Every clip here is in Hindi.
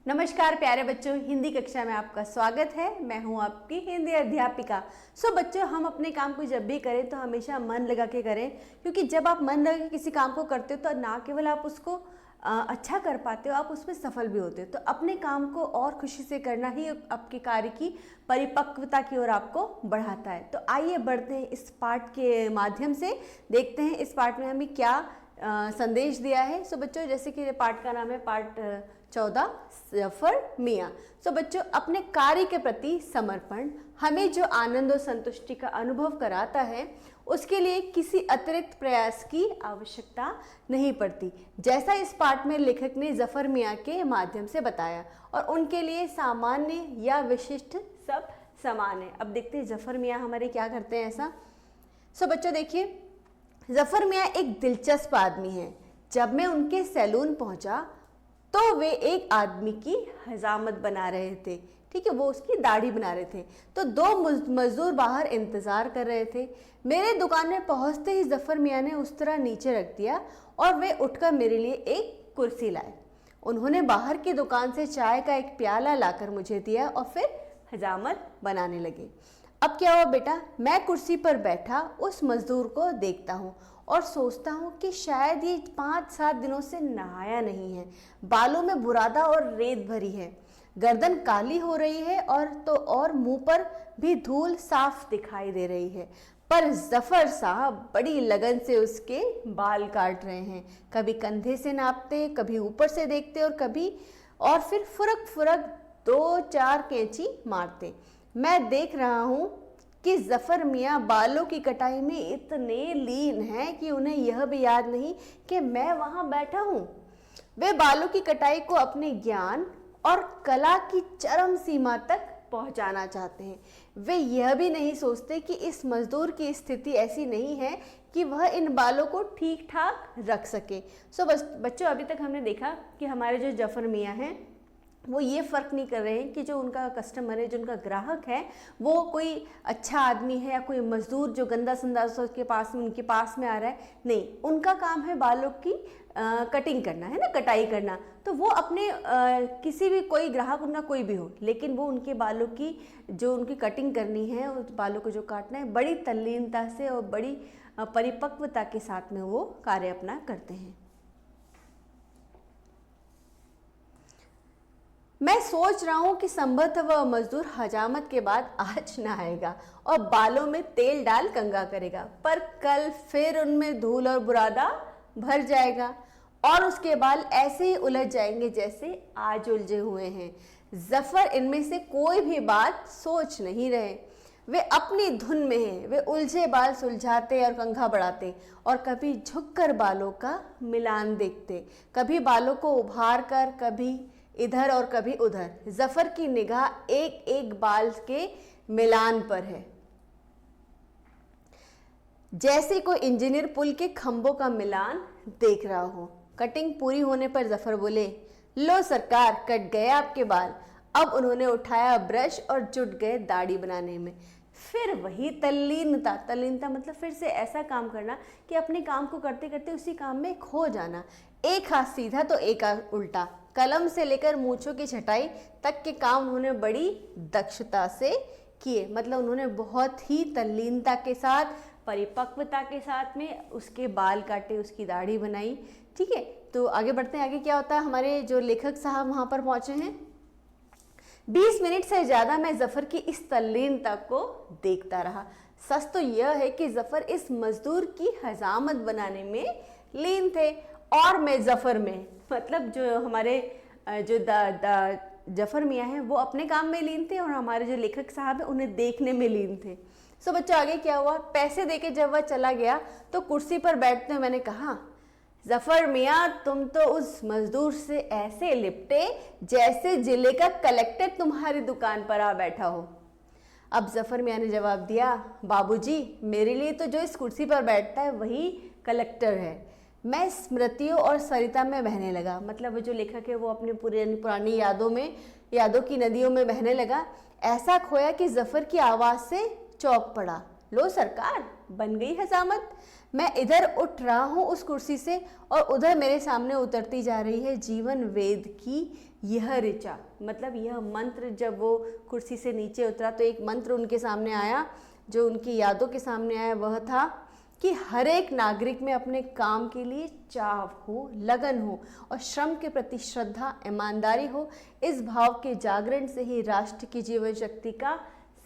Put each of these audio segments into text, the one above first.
नमस्कार प्यारे बच्चों, हिंदी कक्षा में आपका स्वागत है। मैं हूं आपकी हिंदी अध्यापिका। बच्चों, हम अपने काम को जब भी करें तो हमेशा मन लगा के करें, क्योंकि जब आप मन लगा के किसी काम को करते हो तो ना केवल आप उसको अच्छा कर पाते हो, आप उसमें सफल भी होते हो। तो अपने काम को और खुशी से करना ही आपके कार्य की परिपक्वता की ओर आपको बढ़ाता है। तो आइए बढ़ते हैं इस पाठ के माध्यम से, देखते हैं इस पाठ में हमें क्या संदेश दिया है। बच्चों, जैसे कि पाठ का नाम है पाठ 14 जफर मियाँ। बच्चों, अपने कार्य के प्रति समर्पण हमें जो आनंद और संतुष्टि का अनुभव कराता है, उसके लिए किसी अतिरिक्त प्रयास की आवश्यकता नहीं पड़ती, जैसा इस पाठ में लेखक ने जफर मियाँ के माध्यम से बताया। और उनके लिए सामान्य या विशिष्ट सब समान है। अब देखते हैं जफर मियाँ हमारे क्या करते हैं ऐसा। बच्चों देखिए, जफर मियाँ एक दिलचस्प आदमी हैं। जब मैं उनके सैलून पहुंचा तो वे एक आदमी की हजामत बना रहे थे। ठीक है, वो उसकी दाढ़ी बना रहे थे। तो दो मजदूर बाहर इंतजार कर रहे थे। मेरे दुकान में पहुंचते ही जफर मियाँ ने उस तरह नीचे रख दिया और वे उठकर मेरे लिए एक कुर्सी लाए। उन्होंने बाहर की दुकान से चाय का एक प्याला लाकर मुझे दिया और फिर हजामत बनाने लगे। अब क्या हुआ बेटा, मैं कुर्सी पर बैठा उस मजदूर को देखता हूँ और सोचता हूँ कि शायद ये 5-7 दिनों से नहाया नहीं है। बालों में बुरादा और रेत भरी है, गर्दन काली हो रही है और मुंह पर भी धूल साफ दिखाई दे रही है। पर जफर साहब बड़ी लगन से उसके बाल काट रहे हैं। कभी कंधे से नापते, कभी ऊपर से देखते और फिर फुरक फुरक 2-4 कैंची मारते। मैं देख रहा हूँ कि जफर मियाँ बालों की कटाई में इतने लीन हैं कि उन्हें यह भी याद नहीं कि मैं वहाँ बैठा हूँ। वे बालों की कटाई को अपने ज्ञान और कला की चरम सीमा तक पहुँचाना चाहते हैं। वे यह भी नहीं सोचते कि इस मजदूर की स्थिति ऐसी नहीं है कि वह इन बालों को ठीक ठाक रख सके। बच्चों, अभी तक हमने देखा कि हमारे जो जफर मियाँ हैं वो ये फ़र्क नहीं कर रहे हैं कि जो उनका कस्टमर है, जो उनका ग्राहक है, वो कोई अच्छा आदमी है या कोई मजदूर जो गंदा संदा उनके पास में आ रहा है। नहीं, उनका काम है बालों की कटिंग करना, है ना, कटाई करना। तो वो अपने किसी भी कोई ग्राहक उनका कोई भी हो, लेकिन वो उनके बालों की जो उनकी कटिंग करनी है, उस बालों को जो काटना है, बड़ी तल्लीनता से और बड़ी परिपक्वता के साथ में वो कार्य अपना करते हैं। मैं सोच रहा हूँ कि संभवतः वह मजदूर हजामत के बाद आज नहाएगा और बालों में तेल डाल कंघा करेगा, पर कल फिर उनमें धूल और बुरादा भर जाएगा और उसके बाल ऐसे ही उलझ जाएंगे जैसे आज उलझे हुए हैं। जफर इनमें से कोई भी बात सोच नहीं रहे। वे अपनी धुन में हैं। वे उलझे बाल सुलझाते और कंघा बढ़ाते और कभी झुककर बालों का मिलान देखते, कभी बालों को उभार कर, कभी इधर और कभी उधर। जफर की निगाह एक एक बाल के मिलान पर है, जैसे कोई इंजीनियर पुल के खंभों का मिलान देख रहा हो। कटिंग पूरी होने पर जफर बोले, लो सरकार, कट गए आपके बाल। अब उन्होंने उठाया ब्रश और जुट गए दाढ़ी बनाने में। फिर वही तल्लीनता मतलब फिर से ऐसा काम करना कि अपने काम को करते करते उसी काम में खो जाना। एक हाथ सीधा तो एक हाथ उल्टा, कलम से लेकर मूंछों की छटाई तक के काम उन्होंने बड़ी दक्षता से किए। मतलब उन्होंने बहुत ही तल्लीनता के साथ, परिपक्वता के साथ में उसके बाल काटे, उसकी दाढ़ी बनाई। ठीक है, तो आगे बढ़ते हैं। आगे क्या होता है, हमारे जो लेखक साहब वहाँ पर पहुँचे हैं। 20 मिनट से ज़्यादा मैं जफर की इस तल्लीनता को देखता रहा। सच तो यह है कि जफर इस मजदूर की हजामत बनाने में लीन थे और मैं जफर में, मतलब जो हमारे जो जफर मियाँ हैं वो अपने काम में लीन थे और हमारे जो लेखक साहब हैं उन्हें देखने में लीन थे। बच्चों, आगे क्या हुआ, पैसे देके जब वह चला गया तो कुर्सी पर बैठते हुए मैंने कहा, जफर मियाँ, तुम तो उस मजदूर से ऐसे लिपटे जैसे जिले का कलेक्टर तुम्हारी दुकान पर आ बैठा हो। अब जफर मियाँ ने जवाब दिया, बाबूजी, मेरे लिए तो जो इस कुर्सी पर बैठता है वही कलेक्टर है। मैं स्मृतियों और सरिता में बहने लगा। मतलब वो जो लेखक है वो अपने पुरानी यादों की नदियों में बहने लगा। ऐसा खोया कि जफर की आवाज़ से चौंक पड़ा। लो सरकार, बन गई हजामत। मैं इधर उठ रहा हूँ उस कुर्सी से और उधर मेरे सामने उतरती जा रही है जीवन वेद की यह ऋचा। मतलब यह मंत्र, जब वो कुर्सी से नीचे उतरा तो एक मंत्र उनके सामने आया, जो उनकी यादों के सामने आया। वह था कि हर एक नागरिक में अपने काम के लिए चाव हो, लगन हो और श्रम के प्रति श्रद्धा, ईमानदारी हो। इस भाव के जागरण से ही राष्ट्र की जीवन शक्ति का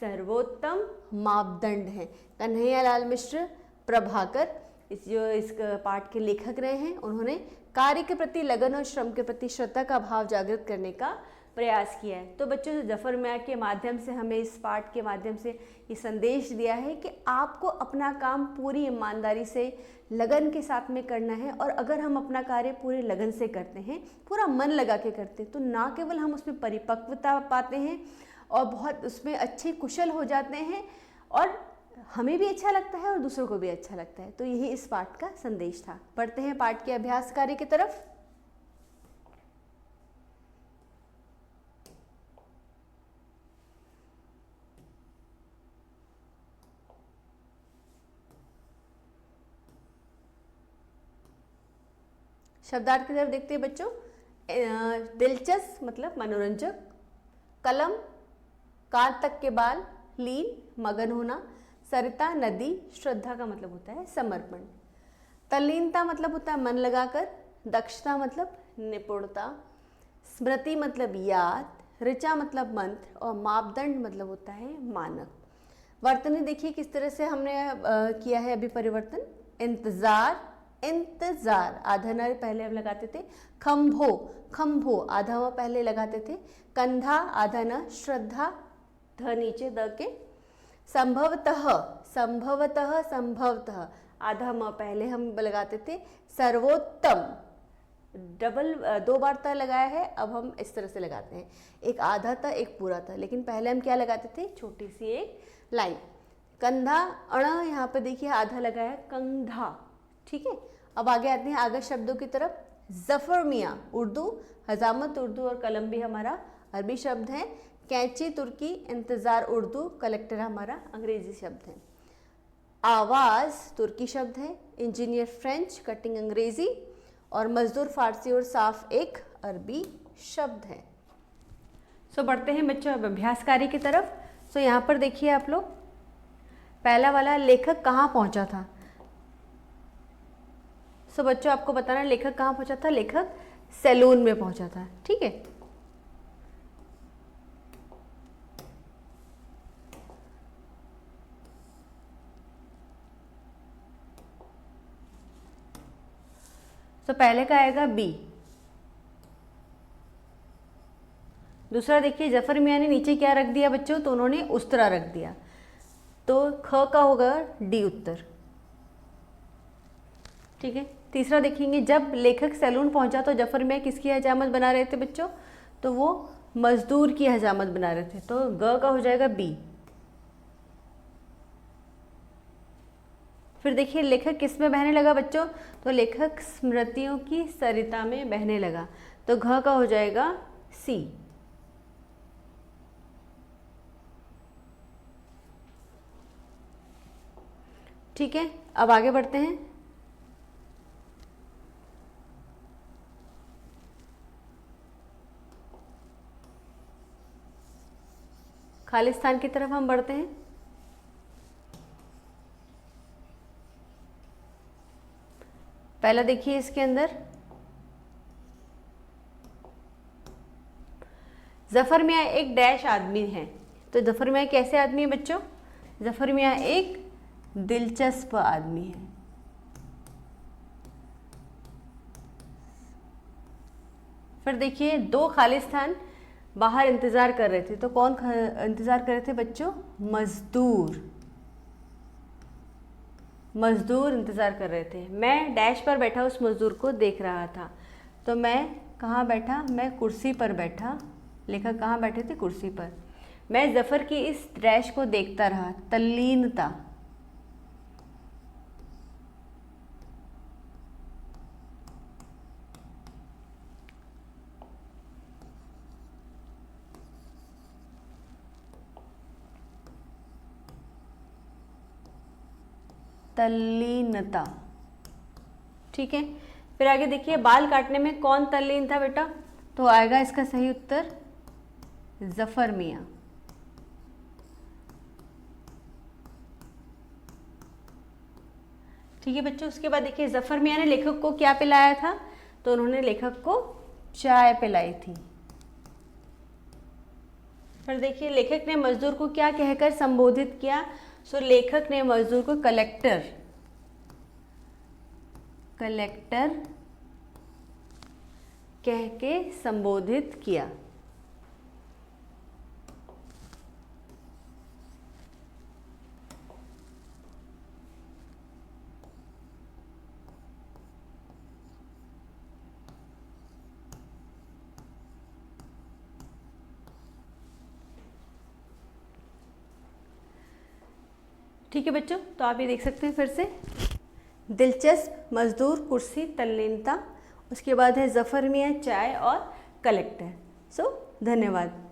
सर्वोत्तम मापदंड है। कन्हैयालाल मिश्र प्रभाकर इस पाठ के लेखक रहे हैं। उन्होंने कार्य के प्रति लगन और श्रम के प्रति श्रद्धा का भाव जागृत करने का प्रयास किया है। तो बच्चों, जफर मियाँ के माध्यम से हमें इस पाठ के माध्यम से ये संदेश दिया है कि आपको अपना काम पूरी ईमानदारी से, लगन के साथ में करना है। और अगर हम अपना कार्य पूरे लगन से करते हैं, पूरा मन लगा के करते हैं, तो ना केवल हम उसमें परिपक्वता पाते हैं और बहुत उसमें अच्छे कुशल हो जाते हैं, और हमें भी अच्छा लगता है और दूसरों को भी अच्छा लगता है। तो यही इस पाठ का संदेश था। पढ़ते हैं पाठ के अभ्यास कार्य की तरफ। शब्दार्थ की तरफ देखते हैं बच्चों। दिलचस्प मतलब मनोरंजक, कलम कान तक के बाल, लीन मगन होना, सरिता नदी, श्रद्धा का मतलब होता है समर्पण, तल्लीनता मतलब होता है मन लगाकर, दक्षता मतलब निपुणता, स्मृति मतलब याद, ऋचा मतलब मंत्र और मापदंड मतलब होता है मानक। वर्तनी देखिए किस तरह से हमने किया है अभी परिवर्तन। इंतजार, इंतजार आधा न पहले हम लगाते थे। खंभो, खंभो आधा म पहले लगाते थे। कंधा आधा न, श्रद्धा ध नीचे द के। संभवतः, संभवतः, संभवतः आधा म पहले हम लगाते थे। सर्वोत्तम डबल दो बार त लगाया है, अब हम इस तरह से लगाते हैं, एक आधा था एक पूरा था, लेकिन पहले हम क्या लगाते थे, छोटी सी एक लाइन। कंधा अण यहाँ पे देखिए आधा लगाया है, कंधा, ठीक है। अब आगे आते हैं आगे शब्दों की तरफ। जफर मियाँ उर्दू, हजामत उर्दू और कलम भी हमारा अरबी शब्द है। कैंची तुर्की, इंतज़ार उर्दू, कलेक्टर हमारा अंग्रेजी शब्द है। आवाज़ तुर्की शब्द है। इंजीनियर फ्रेंच, कटिंग अंग्रेजी और मजदूर फारसी और साफ एक अरबी शब्द है। सो बढ़ते हैं बच्चों अब अभ्यास कार्य की तरफ। सो यहाँ पर देखिए आप लोग, पहला वाला लेखक कहाँ पहुँचा था। सो बच्चों आपको बताना लेखक कहाँ पहुँचा था, लेखक सैलून में पहुँचा था, ठीक है। तो पहले का आएगा बी। दूसरा देखिए जफर मियाँ ने नीचे क्या रख दिया बच्चों, तो उन्होंने उस्तरा रख दिया, तो ख का होगा डी उत्तर, ठीक है। तीसरा देखेंगे जब लेखक सैलून पहुंचा तो जफर मियाँ किसकी हजामत बना रहे थे बच्चों, तो वो मजदूर की हजामत बना रहे थे, तो ग का हो जाएगा बी। फिर देखिए लेखक किस में बहने लगा बच्चों, तो लेखक स्मृतियों की सरिता में बहने लगा, तो घ का हो जाएगा सी। ठीक है, अब आगे बढ़ते हैं। खालिस्तान की तरफ हम बढ़ते हैं। पहला देखिए इसके अंदर जफर मियाँ एक डैश आदमी है, तो जफर मियाँ कैसे आदमी है बच्चों, जफर मियाँ एक दिलचस्प आदमी है। फिर देखिए दो खालिस्तान बाहर इंतजार कर रहे थे, तो कौन इंतजार कर रहे थे बच्चों, मजदूर, मजदूर इंतज़ार कर रहे थे। मैं डैश पर बैठा उस मज़दूर को देख रहा था, तो मैं कहाँ बैठा, मैं कुर्सी पर बैठा, लेखक कहाँ बैठे थे, कुर्सी पर। मैं जफ़र की इस डैश को देखता रहा, तल्लीनता, तल्लीनता। ठीक है, फिर आगे देखिए, बाल काटने में कौन तल्लीन था बेटा? तो आएगा इसका सही उत्तर जफर मियाँ। ठीक है बच्चों, उसके बाद देखिए जफर मियाँ ने लेखक को क्या पिलाया था? तो उन्होंने लेखक को चाय पिलाई थी। फिर देखिए, लेखक ने मजदूर को क्या कहकर संबोधित किया? सो लेखक ने मजदूर को कलेक्टर कह के संबोधित किया। ठीक है बच्चों, तो आप ये देख सकते हैं फिर से, दिलचस्प, मजदूर, कुर्सी, तल्लीनता, उसके बाद है जफर मियाँ, चाय और कलेक्टर। सो धन्यवाद।